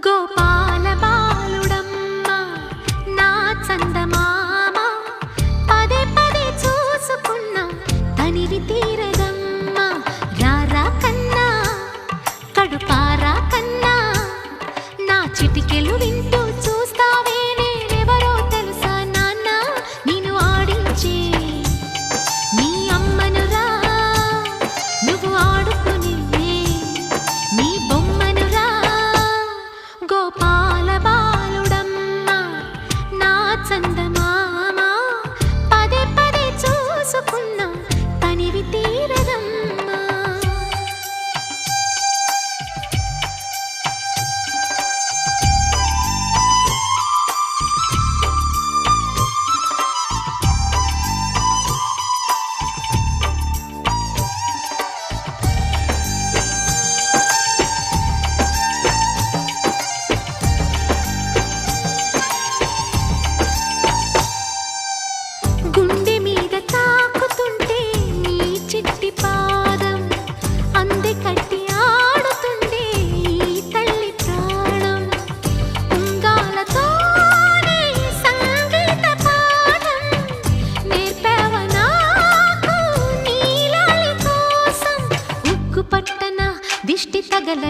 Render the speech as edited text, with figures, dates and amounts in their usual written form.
గోపాల బాలుడమ్మ నా చందమామ పదే పదే చూసుకున్న తనివి తీరదమ్మ రారా కన్నా కడుపారా కన్నా నా చిటికెలు వింటూ చూస్తావే నేనెవరో తెలుసా నాన్న నేను ఆడించే నీ అమ్మనురా నువ్వు ఆడుకునే నీ బొమ్మనురా గోపాల బాలుడమ్మ నా చందమామ పదే పదే చూసుకున్న తనివి తీరదమ్మా గుండె మీద తాకుతుంటే నీ చిట్టి పాదం అంది కట్టి ఆడుతుండే ఈ తల్లి ప్రాణం ఉంగాలతోనే సంగీత పాఠం నేర్పావ నాకు నీలాలి కోసం ఉక్కు పట్టన దిష్టి తగలని